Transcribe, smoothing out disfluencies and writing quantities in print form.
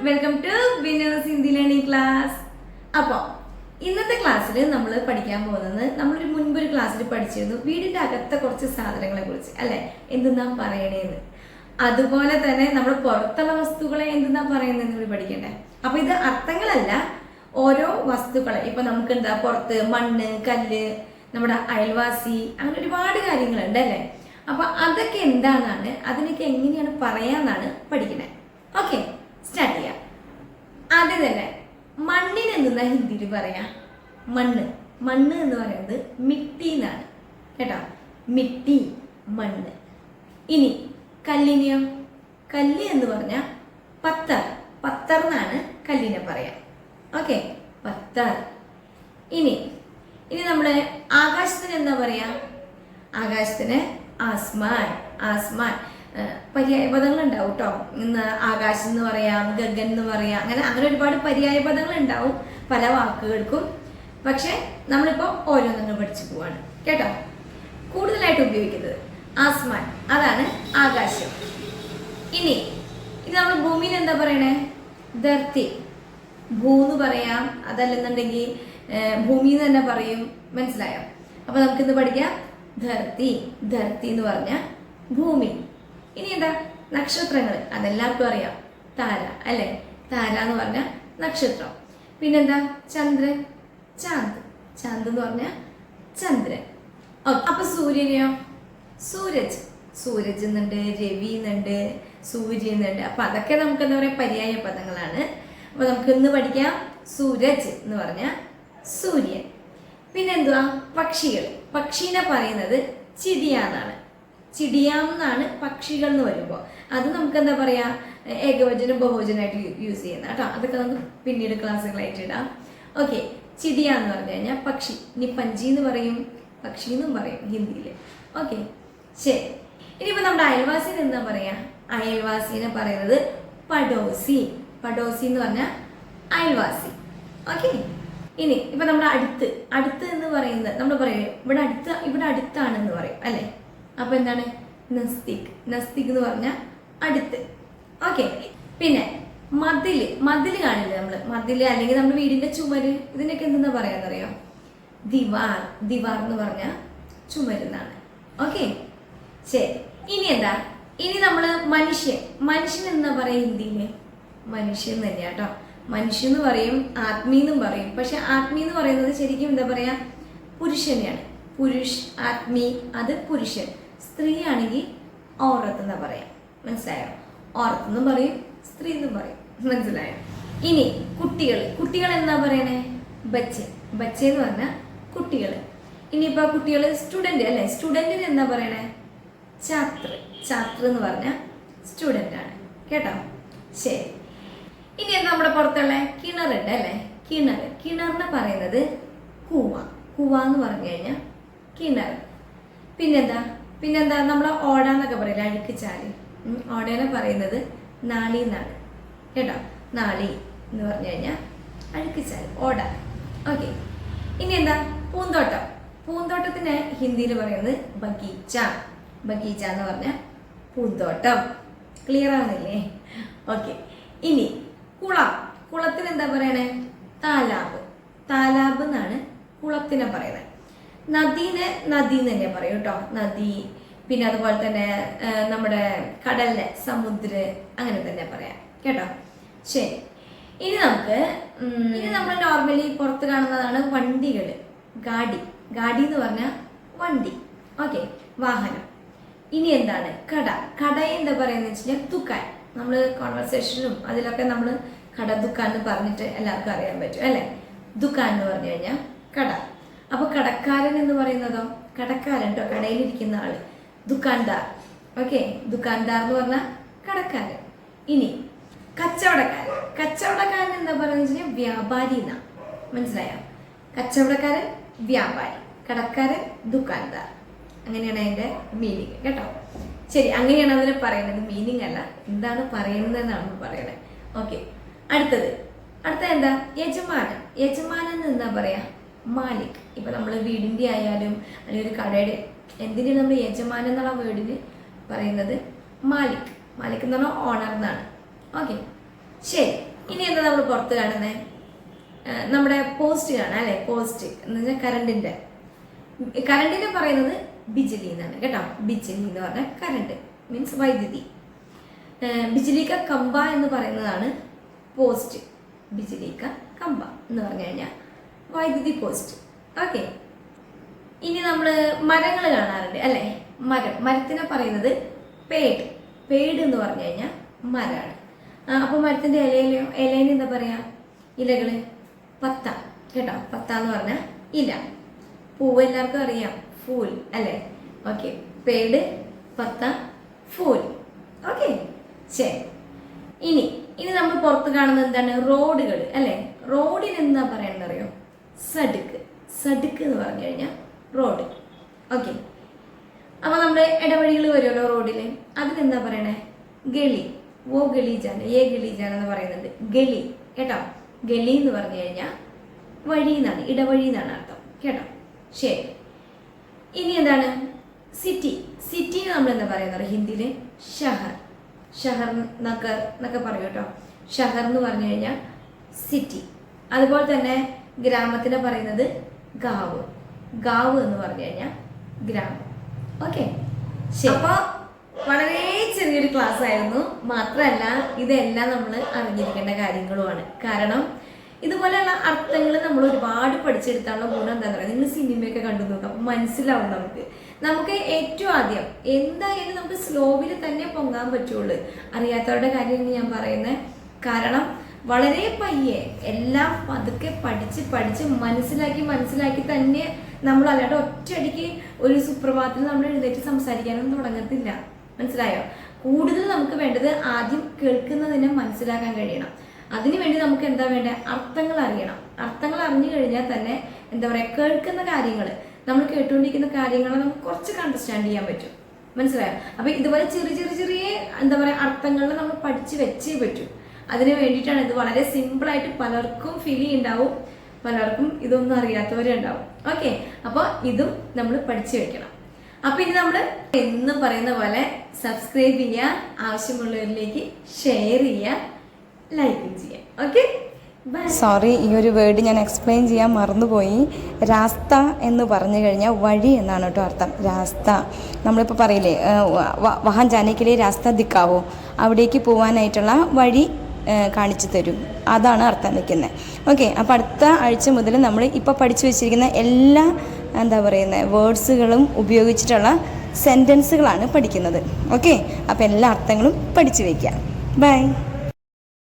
Welcome to winners Hindi learning class. അപ്പോൾ ഇന്നത്തെ ക്ലാസ്സിൽ നമ്മൾ പഠിക്കാൻ പോകുന്നത് നമ്മളൊരു മുൻപൊരു ക്ലാസ്സിൽ പഠിച്ചിരുന്നു വീടിൻ്റെ അകത്തെ കുറച്ച് സാധനങ്ങളെ കുറിച്ച് അല്ലേ, എന്തെന്നാ പറയണേന്ന്. അതുപോലെ തന്നെ നമ്മൾ പുറത്തുള്ള വസ്തുക്കളെ എന്തെന്നാ പറയുന്നതെന്ന് കൂടി പഠിക്കണ്ടേ. അപ്പോൾ ഇത് അർത്ഥങ്ങളല്ല, ഓരോ വസ്തുക്കളെ ഇപ്പം നമുക്ക് എന്താ പുറത്ത് മണ്ണ്, കല്ല്, നമ്മുടെ അയൽവാസി, അങ്ങനെ ഒരുപാട് കാര്യങ്ങളുണ്ട് അല്ലേ. അപ്പോൾ അതൊക്കെ എന്താണെന്നാണ്, അതിനൊക്കെ എങ്ങനെയാണ് പറയാന്നാണ് പഠിക്കണേ. ഓക്കെ, സ്റ്റാർട്ട് ചെയ്യാം. ആദ്യം തന്നെ മണ്ണിന് എന്തെന്നാ ഹിന്ദിയിൽ പറയാ? മണ്ണ് മണ്ണ് എന്ന് പറയുന്നത് മിട്ടി എന്നാണ് കേട്ടോ. മിട്ടി, മണ്ണ്. ഇനി കല്ലിനെയോ? കല്ല് എന്ന് പറഞ്ഞാൽ പത്തർ. പത്തർ എന്നാണ് കല്ലിനെ പറയാം. ഓക്കെ, പത്തർ. ഇനി നമ്മള് ആകാശത്തിന് എന്താ പറയാ? ആകാശത്തിന് ആസ്മാൻ. ആസ്മാൻ. പര്യായ പദങ്ങൾ ഉണ്ടാവും കേട്ടോ. ഇന്ന് ആകാശം എന്ന് പറയാം, ഗഗൻ എന്ന് പറയാം, അങ്ങനെ ഒരുപാട് പര്യായ പദങ്ങൾ ഉണ്ടാവും പല വാക്കുകൾക്കും. പക്ഷെ നമ്മളിപ്പോൾ ഓരോന്നും പഠിച്ചു പോവാണ് കേട്ടോ. കൂടുതലായിട്ട് ഉപയോഗിക്കുന്നത് ആസ്മാൻ, അതാണ് ആകാശം. ഇനി ഇത് നമ്മൾ ഭൂമിയിൽ എന്താ പറയണേ? ധർത്തി. ഭൂന്ന് പറയാം, അതല്ലെന്നുണ്ടെങ്കിൽ ഭൂമി എന്ന് തന്നെ പറയും. മനസ്സിലായോ? അപ്പൊ നമുക്കിന്ന് പഠിക്കാം ധർത്തി. ധർത്തി എന്ന് പറഞ്ഞാൽ ഭൂമി. ഇനി എന്താ? നക്ഷത്രങ്ങൾ. അതെല്ലാവർക്കും അറിയാം, താര അല്ലെ. താര എന്ന് പറഞ്ഞാൽ നക്ഷത്രം. പിന്നെന്താ? ചന്ദ്രൻ, ചാന്ത്. ചാന്ത് എന്ന് പറഞ്ഞാൽ ചന്ദ്രൻ. അപ്പൊ സൂര്യനെയോ? സൂരജ്. സൂരജ് എന്നുണ്ട്, രവി എന്നുണ്ട്, സൂര്യ എന്നുണ്ട്. അപ്പൊ അതൊക്കെ നമുക്ക് എന്താ പറയാ? പര്യായ പദങ്ങളാണ്. അപ്പൊ നമുക്ക് ഇന്ന് പഠിക്കാം സൂരജ് എന്ന് പറഞ്ഞാൽ സൂര്യൻ. പിന്നെന്തുവാ? പക്ഷികൾ. പക്ഷീനെ പറയുന്നത് ചിടിയാന്നാണ്. ചിടിയാന്നാണ് പക്ഷികൾ എന്ന് വരുമ്പോൾ. അത് നമുക്ക് എന്താ പറയാ? ഏകവചനം ബഹുവചനമായിട്ട് യൂസ് ചെയ്യുന്ന കേട്ടോ. അതൊക്കെ നമുക്ക് പിന്നീട് ക്ലാസ്സുകളായിട്ട് ഇടാം. ഓക്കെ, ചിടിയ എന്ന് പറഞ്ഞു കഴിഞ്ഞാൽ പക്ഷി. ഇനി പഞ്ചി എന്ന് പറയും, പക്ഷി എന്നും പറയും ഹിന്ദിയിൽ. ഓക്കെ, ശരി. ഇനിയിപ്പോൾ നമ്മുടെ അയൽവാസിന് എന്താ പറയാ? അയൽവാസിനെ പറയുന്നത് പഡോസി. പഡോസി എന്ന് പറഞ്ഞാൽ അയൽവാസി. ഓക്കെ. ഇനി ഇപ്പൊ നമ്മുടെ അടുത്ത് എന്ന് പറയുന്നത് നമ്മൾ പറയും ഇവിടെ അടുത്താണെന്ന് പറയും അല്ലെ. അപ്പൊ എന്താണ്? നസ്തിക്. നസ്തിക് എന്ന് പറഞ്ഞാൽ അടുത്ത്. ഓക്കെ. പിന്നെ മതില് കാണില്ലേ നമ്മള്? മതില് അല്ലെങ്കിൽ നമ്മുടെ വീടിന്റെ ചുമര്, ഇതിനൊക്കെ എന്തെന്നാ പറയാന്നറിയോ? ദിവാർ. ദിവാർ എന്ന് പറഞ്ഞാൽ ചുമരുന്നാണ്. ഓക്കെ, ശരി. ഇനി എന്താ? ഇനി നമ്മള് മനുഷ്യൻ എന്താ പറയാ ഹിന്ദിയില്? മനുഷ്യൻ തന്നെയാ കേട്ടോ. മനുഷ്യൻ എന്ന് പറയും, ആത്മീ എന്നും പറയും. പക്ഷെ ആത്മീ എന്ന് പറയുന്നത് ശരിക്കും എന്താ പറയാ? പുരുഷനെയാണ്. പുരുഷ്, ആത്മീ, അത് പുരുഷൻ. സ്ത്രീ ആണെങ്കിൽ ഓറത്ത് എന്നാ പറയാം. മനസ്സിലായോ? ഓറത്ത് എന്നും പറയും, സ്ത്രീ എന്നും പറയും. മനസ്സിലായോ? ഇനി കുട്ടികൾ എന്താ പറയണേ? ബച്ചെ. ബച്ചെ എന്ന് പറഞ്ഞാൽ കുട്ടികൾ. ഇനിയിപ്പോ കുട്ടികൾ സ്റ്റുഡന്റ് അല്ലെ. സ്റ്റുഡന്റിന് എന്താ പറയണേ? ഛാത്ര. ഛാത്ര എന്ന് പറഞ്ഞാൽ സ്റ്റുഡന്റ് ആണ് കേട്ടോ. ശരി. ഇനി എന്താ? നമ്മുടെ പുറത്തുള്ള കിണറുണ്ട് അല്ലെ. കിണറിനെ പറയുന്നത് കൂവ. കൂവ എന്ന് പറഞ്ഞു കഴിഞ്ഞാൽ കിണർ. പിന്നെന്താ നമ്മളെ ഓട എന്നൊക്കെ പറയില്ല, അഴുക്ക് ചാല്. ഓടേനെ പറയുന്നത് നാളി എന്നാണ് കേട്ടോ. നാളി എന്ന് പറഞ്ഞു കഴിഞ്ഞാൽ അഴുക്ക് ചാല്, ഓട. ഓക്കെ. ഇനി എന്താ? പൂന്തോട്ടം. പൂന്തോട്ടത്തിന് ഹിന്ദിയിൽ പറയുന്നത് ബഗീച്ച. ബഗീച്ച എന്ന് പറഞ്ഞാൽ പൂന്തോട്ടം. ക്ലിയർ ആവുന്നില്ലേ? ഓക്കെ. ഇനി കുളത്തിന് എന്താ പറയണേ? താലാബ്. താലാബ് എന്നാണ് കുളത്തിനെ പറയുന്നത്. നദീനെ നദി എന്ന് തന്നെ പറയും കേട്ടോ. നദി. പിന്നെ അതുപോലെ തന്നെ നമ്മുടെ കടലിനെ സമുദ്ര, അങ്ങനെ തന്നെ പറയാം കേട്ടോ. ശരി. ഇനി നമ്മൾ നോർമലി പുറത്ത് കാണുന്നതാണ് വണ്ടികൾ. ഗാഡി എന്ന് പറഞ്ഞാൽ വണ്ടി. ഓക്കെ, വാഹനം. ഇനി എന്താണ്? കട എന്താ പറയുന്നത് വെച്ചാൽ ദുക്കാൻ. നമ്മൾ കോൺവെർസേഷനും അതിലൊക്കെ നമ്മൾ കട ദുക്കാൻ എന്ന് പറഞ്ഞിട്ട് എല്ലാവർക്കും അറിയാൻ പറ്റും അല്ലെ. ദുക്കാൻ എന്ന് പറഞ്ഞു കഴിഞ്ഞാൽ കട. അപ്പൊ കടക്കാരൻ എന്ന് പറയുന്നതോ? കടക്കാരൻ കേട്ടോ, കടയിലിരിക്കുന്ന ആള്, ദുക്കാൻദാർ. ഓക്കെ, ദുക്കാൻദാർ എന്ന് പറഞ്ഞാൽ കടക്കാരൻ. ഇനി കച്ചവടക്കാരൻ എന്താ പറയുന്നത് വെച്ചാൽ വ്യാപാരി എന്നാ. മനസ്സിലായോ? കച്ചവടക്കാരൻ വ്യാപാരി, കടക്കാരൻ ദുക്കാൻദാർ. അങ്ങനെയാണ് അതിന്റെ മീനിങ് കേട്ടോ. ശരി, അങ്ങനെയാണ് അതിനെ പറയുന്നത്. മീനിങ് അല്ല, എന്താണ് പറയുന്നതെന്നാണ് പറയുന്നത്. ഓക്കെ. അടുത്ത എന്താ? യജമാനൻ എന്താ പറയാ? മാലിക്. ഇപ്പൊ നമ്മൾ വീടിന്റെ ആയാലും അല്ലെങ്കിൽ ഒരു കടയുടെ എന്തിനാണ് നമ്മൾ യജമാനൻ എന്നുള്ള വേർഡിന് പറയുന്നത് മാലിക്. മാലിക് എന്ന് പറഞ്ഞാൽ ഓണർ എന്നാണ്. ഓക്കെ, ശരി. ഇനി എന്താ നമ്മൾ പുറത്ത് കാണുന്നത്? നമ്മുടെ പോസ്റ്റ് കാണാം അല്ലേ? പോസ്റ്റ് എന്ന് വെച്ചാൽ കറണ്ടിനെ പറയുന്നത് ബിജ്ലി എന്നാണ് കേട്ടോ. ബിജ്ലി എന്ന് പറഞ്ഞാൽ കറണ്ട് മീൻസ് വൈദ്യുതി. ബിജ്ലി കാ കമ്പ എന്ന് പറയുന്നതാണ് പോസ്റ്റ്. ബിജ്ലി കാ കമ്പ എന്ന് പറഞ്ഞു കഴിഞ്ഞാൽ വൈദ്യുതി പോസ്റ്റ്. ഓക്കെ. ഇനി നമ്മൾ മരങ്ങൾ കാണാറുണ്ട് അല്ലേ? മരത്തിനെ പറയുന്നത് പേട് എന്ന് പറഞ്ഞു കഴിഞ്ഞാൽ മരമാണ്. അപ്പോൾ മരത്തിൻ്റെ ഇലേനെ എന്താ പറയാ? ഇലകള് പത്ത കേട്ടോ. പത്ത എന്ന് പറഞ്ഞാൽ ഇല. പൂവ് എല്ലാവർക്കും അറിയാം, ഫൂൽ അല്ലേ? ഓക്കെ. പേട്, പത്ത, ഫൂൽ. ഓക്കെ, ശരി. ഇനി നമ്മൾ പുറത്ത് കാണുന്നത് എന്താണ്? റോഡുകൾ അല്ലേ? റോഡിന് എന്താ പറയണെന്ന് അറിയോ? സടുക്ക് എന്ന് പറഞ്ഞു കഴിഞ്ഞാൽ റോഡ്. ഓക്കെ. അപ്പോൾ നമ്മുടെ ഇടവഴികൾ വരുമല്ലോ റോഡിൽ, അതിനെന്താ പറയണേ? ഗലി. ഓ ഗലീജാണ്, ഏ ഗലീജാണ് എന്ന് പറയുന്നുണ്ട്. ഗലി കേട്ടോ. ഗലി എന്ന് പറഞ്ഞു കഴിഞ്ഞാൽ വഴി എന്നാണ്, ഇടവഴി എന്നാണ് അർത്ഥം കേട്ടോ. ശരി. ഇനി എന്താണ്? സിറ്റിന് നമ്മൾ എന്താ പറയുന്നത് ഹിന്ദിയിൽ? ഷഹർ എന്നൊക്കെ പറയും കേട്ടോ. ഷഹർ എന്ന് പറഞ്ഞു കഴിഞ്ഞാൽ സിറ്റി. അതുപോലെ തന്നെ ഗ്രാമത്തിനെ പറയുന്നത് ഗാവ് എന്ന് പറഞ്ഞു കഴിഞ്ഞാൽ ഗ്രാമം. ഓക്കെ, ശരി. അപ്പോൾ വളരെ ചെറിയൊരു ക്ലാസ് ആയിരുന്നു. മാത്രമല്ല ഇതെല്ലാം നമ്മൾ അറിഞ്ഞിരിക്കേണ്ട കാര്യങ്ങളുമാണ്. കാരണം ഇതുപോലെയുള്ള അർത്ഥങ്ങൾ നമ്മൾ ഒരുപാട് പഠിച്ചെടുത്താനുള്ള ഗുണം എന്താ പറയുക? നിങ്ങൾ സിനിമയൊക്കെ കണ്ടു നോക്കാം, അപ്പം മനസ്സിലാവും നമുക്ക് ഏറ്റവും ആദ്യം എന്തായാലും നമുക്ക് സ്ലോവിൽ തന്നെ പൊങ്ങാൻ പറ്റുള്ളൂ. അറിയാത്തവരുടെ കാര്യമാണ് ഞാൻ പറയുന്നത്. കാരണം വളരെ പയ്യെ എല്ലാം പതുക്കെ പഠിച്ച് മനസ്സിലാക്കി തന്നെ നമ്മൾ അല്ലാണ്ട് ഒറ്റയടിക്ക് ഒരു സുപ്രഭാതത്തിൽ നമ്മൾ എഴുന്നേറ്റ് സംസാരിക്കാനൊന്നും തുടങ്ങത്തില്ല. മനസ്സിലായോ? കൂടുതൽ നമുക്ക് വേണ്ടത് ആദ്യം കേൾക്കുന്നതിനെ മനസ്സിലാക്കാൻ കഴിയണം. അതിനുവേണ്ടി നമുക്ക് എന്താ വേണ്ടത്? അർത്ഥങ്ങൾ അറിയണം. അർത്ഥങ്ങൾ അറിഞ്ഞു കഴിഞ്ഞാൽ തന്നെ എന്താ പറയുക, കേൾക്കുന്ന കാര്യങ്ങൾ, നമ്മൾ കേട്ടുകൊണ്ടിരിക്കുന്ന കാര്യങ്ങളെ നമുക്ക് കുറച്ചൊക്കെ അണ്ടർസ്റ്റാൻഡ് ചെയ്യാൻ പറ്റും. മനസ്സിലായോ? അപ്പോൾ ഇതുപോലെ ചെറിയ എന്താ പറയുക അർത്ഥങ്ങളിൽ നമ്മൾ പഠിച്ച് വെച്ചേ പറ്റൂ. അതിന് വേണ്ടിയിട്ടാണ് ഇത്. വളരെ സിമ്പിളായിട്ട് പലർക്കും ഫീൽ ചെയ്യുന്നുണ്ടാവും, പലർക്കും ഇതൊന്നും അറിയാത്തവരുണ്ടാവും. ഓക്കെ, അപ്പോൾ ഇതും നമ്മൾ പഠിച്ചു വെക്കണം. അപ്പോൾ ഇത് നമ്മൾ എന്നും പറയുന്ന പോലെ സബ്സ്ക്രൈബ് ചെയ്യുക, ആവശ്യമുള്ളവരിലേക്ക് ഷെയർ ചെയ്യുക, ലൈക്കും ചെയ്യാം. ഓക്കെ, സോറി, ഈ ഒരു വേർഡ് ഞാൻ എക്സ്പ്ലെയിൻ ചെയ്യാൻ മറന്നുപോയി. രാസ്ത എന്ന് പറഞ്ഞു കഴിഞ്ഞാൽ വഴി എന്നാണ് കേട്ടോ അർത്ഥം. രാസ്ത നമ്മളിപ്പോൾ പറയില്ലേ, വഹാൻ ജാനേക്കിലെ രാസ്ത ദിക്കാവോ, അവിടേക്ക് പോകാനായിട്ടുള്ള വഴി കാണിച്ചു തരും, അതാണ് അർത്ഥം വയ്ക്കുന്നത്. ഓക്കെ, അപ്പോൾ അടുത്ത ആഴ്ച മുതൽ നമ്മൾ ഇപ്പോൾ പഠിച്ചു വെച്ചിരിക്കുന്ന എല്ലാ എന്താ പറയുന്നത് വേർഡ്സുകളും ഉപയോഗിച്ചിട്ടുള്ള സെൻറ്റൻസുകളാണ് പഠിക്കുന്നത്. ഓക്കെ, അപ്പോൾ എല്ലാ അർത്ഥങ്ങളും പഠിച്ചു വയ്ക്കുക. ബൈ.